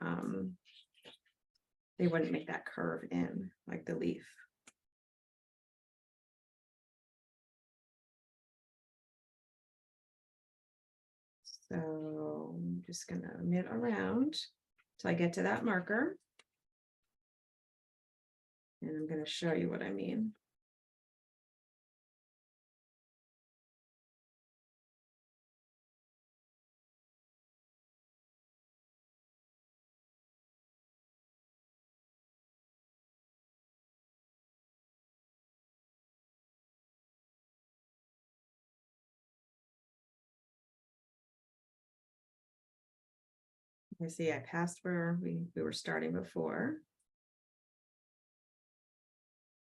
make that curve in like the leaf. So I'm just gonna knit around till I get to that marker. And I'm going to show you what I mean. You see, I passed where we were starting before.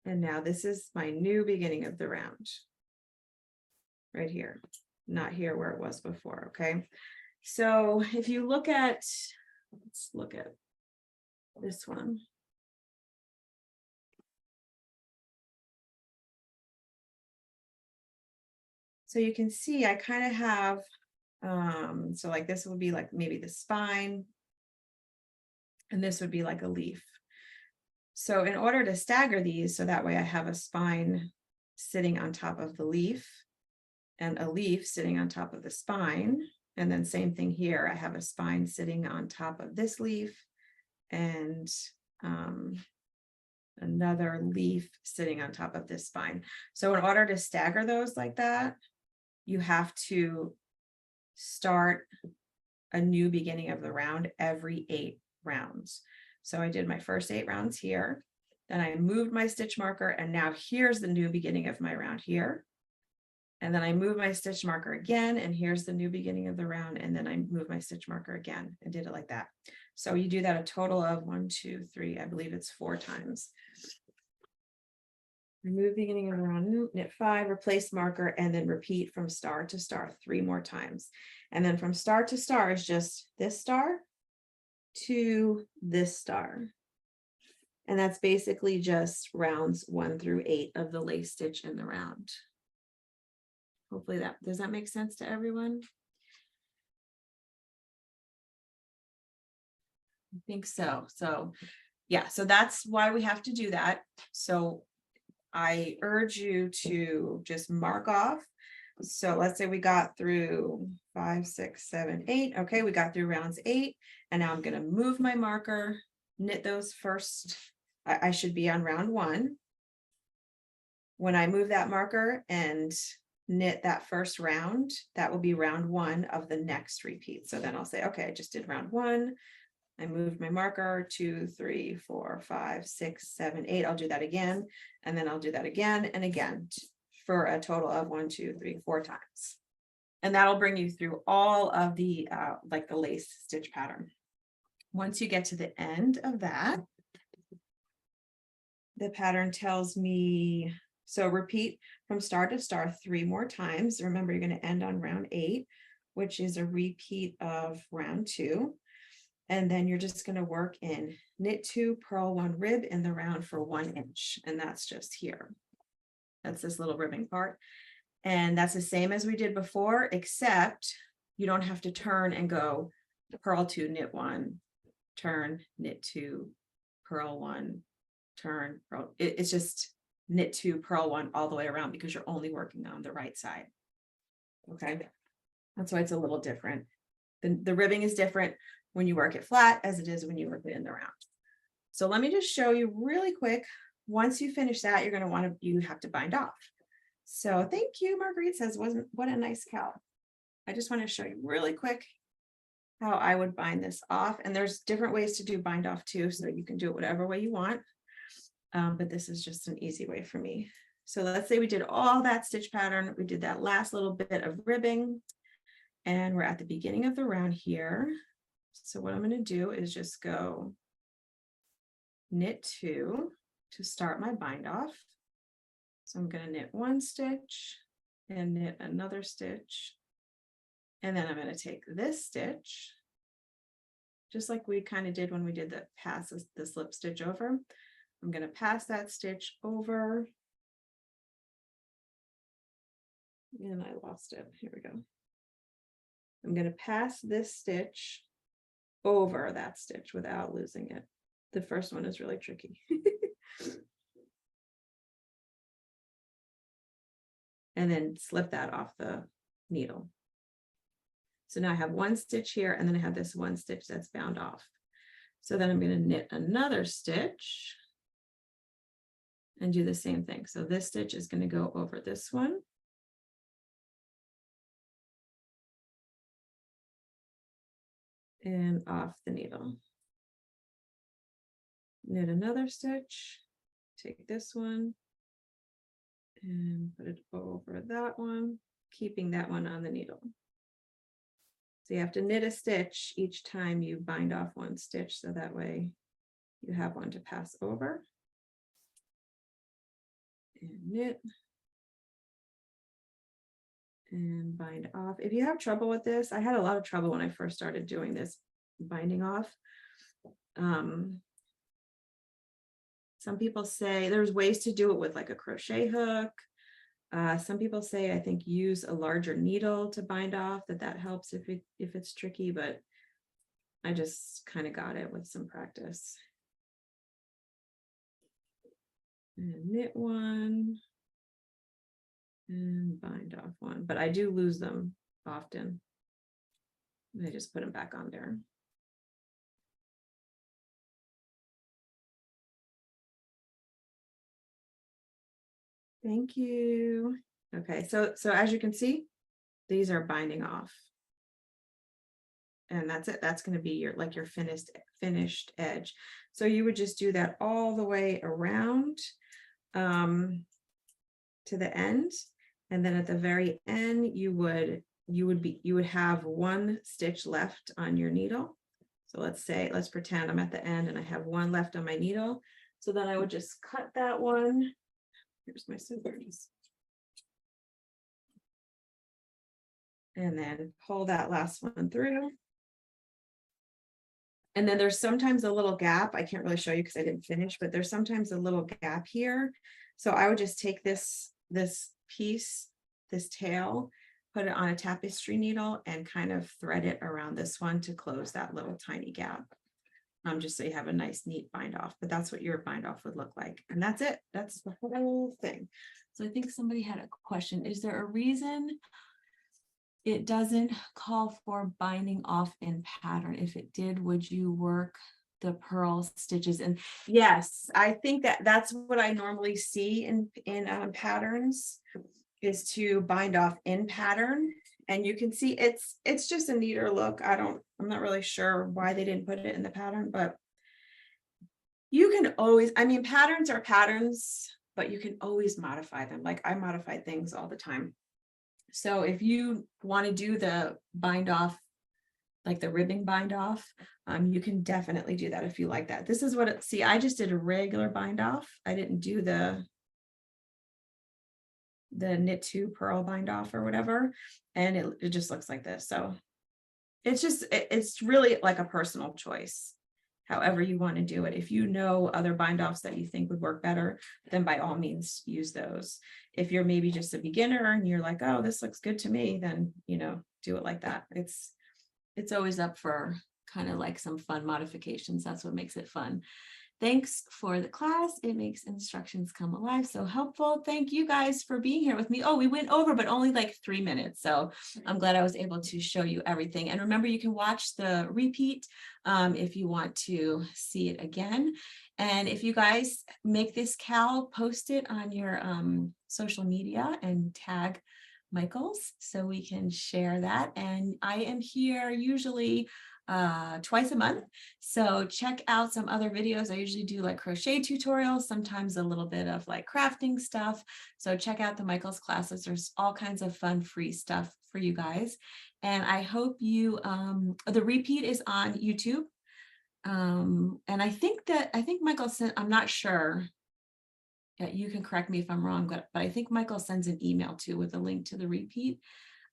And now this is my new beginning of the round. Right here, not here where it was before, okay? So if you look at, let's look at this one. So you can see I kind of have, so like this would be like maybe the spine, and this would be like a leaf. So in order to stagger these, so that way I have a spine sitting on top of the leaf and a leaf sitting on top of the spine. And then same thing here, I have a spine sitting on top of this leaf and another leaf sitting on top of this spine. So in order to stagger those like that, you have to start a new beginning of the round every 8 rounds. So I did my first 8 rounds here, then I moved my stitch marker, and now here's the new beginning of my round here. And then I move my stitch marker again, and here's the new beginning of the round, and then I move my stitch marker again and did it like that. So you do that a total of 1, 2, 3, I believe it's 4 times. Remove beginning of the round, knit 5, replace marker, and then repeat from star to star 3 more times. And then from star to star is just this star to this star. And that's basically just rounds 1 through 8 of the lace stitch in the round. Hopefully does that make sense to everyone? I think so. So yeah, so that's why we have to do that. So I urge you to just mark off. So let's say we got through 5, 6, 7, 8. Okay, we got through rounds 8. And now I'm going to move my marker, knit those first. I should be on round 1. When I move that marker and knit that first round, that will be round 1 of the next repeat. So then I'll say, okay, I just did round 1. I moved my marker 2, 3, 4, 5, 6, 7, 8. I'll do that again. And then I'll do that again and again for a total of 1, 2, 3, 4 times. And that'll bring you through all of the like the lace stitch pattern. Once you get to the end of that, the pattern tells me, so repeat from star to star 3 more times. Remember, you're going to end on round 8, which is a repeat of round 2. And then you're just going to work in knit 2, purl 1 rib in the round for 1 inch. And that's just here. That's this little ribbing part. And that's the same as we did before, except you don't have to turn and go purl 2, knit 1, turn, knit 2, purl 1, turn, purl. It's just knit 2, purl 1 all the way around because you're only working on the right side. Okay. That's why it's a little different. The ribbing is different when you work it flat as it is when you work it in the round. So let me just show you really quick. Once you finish that, you're going to you have to bind off. So thank you, Marguerite says, what a nice cowl. I just want to show you really quick how I would bind this off. And there's different ways to do bind off too, so you can do it whatever way you want. But this is just an easy way for me. So let's say we did all that stitch pattern. We did that last little bit of ribbing, and we're at the beginning of the round here. So what I'm going to do is just go knit 2 to start my bind off. So I'm going to knit 1 stitch and knit another stitch. And then I'm going to take this stitch, just like we kind of did when we did the pass the slip stitch over. I'm going to pass that stitch over. And I lost it. Here we go. I'm going to pass this stitch over that stitch without losing it. The first one is really tricky. And then slip that off the needle. So now I have 1 stitch here, and then I have this 1 stitch that's bound off. So then I'm going to knit another stitch and do the same thing. So this stitch is going to go over this one. And off the needle. Knit another stitch, take this one and put it over that one, keeping that one on the needle. So you have to knit a stitch each time you bind off one stitch, so that way you have one to pass over. And knit. And bind off. If you have trouble with this, I had a lot of trouble when I first started doing this binding off. Some people say there's ways to do it with like a crochet hook. Some people say, I think, use a larger needle to bind off, that helps if it's tricky, but I just kind of got it with some practice. And knit one and bind off one, but I do lose them often. I just put them back on there. Thank you. Okay, so as you can see, these are binding off. And that's it. That's going to be your finished edge. So you would just do that all the way around to the end. And then at the very end, you would have one stitch left on your needle. So let's pretend I'm at the end and I have one left on my needle. So then I would just cut that one. Here's my scissors. And then pull that last one through. And then there's sometimes a little gap. I can't really show you because I didn't finish, but there's sometimes a little gap here. So I would just take this piece, this tail, put it on a tapestry needle and kind of thread it around this one to close that little tiny gap. Just so you have a nice neat bind off, but that's what your bind off would look like. And that's it. That's the whole thing. So I think somebody had a question. Is there a reason it doesn't call for binding off in pattern? If it did, would you work the purl stitches? And yes, I think that's what I normally see in patterns, is to bind off in pattern. And you can see it's just a neater look. I'm not really sure why they didn't put it in the pattern, but you can always, patterns are patterns, but you can always modify them. Like I modify things all the time. So if you want to do the bind off, like the ribbing bind off, you can definitely do that if you like that. This is what I just did a regular bind off. I didn't do the knit to purl bind off or whatever, and it just looks like this. So it's really like a personal choice, however you want to do it. If you know other bind offs that you think would work better, then by all means use those. If you're maybe just a beginner and you're like, oh, this looks good to me, then do it like that. It's always up for kind of like some fun modifications. That's what makes it fun. Thanks for the class. It makes instructions come alive. So helpful. Thank you guys for being here with me. Oh, we went over, but only like 3 minutes. So I'm glad I was able to show you everything. And remember, you can watch the repeat if you want to see it again. And if you guys make this cowl, post it on your social media and tag Michael's so we can share that. And I am here usually twice a month. So check out some other videos. I usually do like crochet tutorials, sometimes a little bit of like crafting stuff. So check out the Michael's classes. There's all kinds of fun, free stuff for you guys. And I hope you, the repeat is on YouTube. And I think Michael sent, I'm not sure. You can correct me if I'm wrong, but I think Michael sends an email too with a link to the repeat.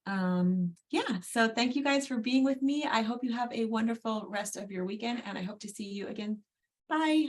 Yeah, so thank you guys for being with me. I hope you have a wonderful rest of your weekend and I hope to see you again. Bye.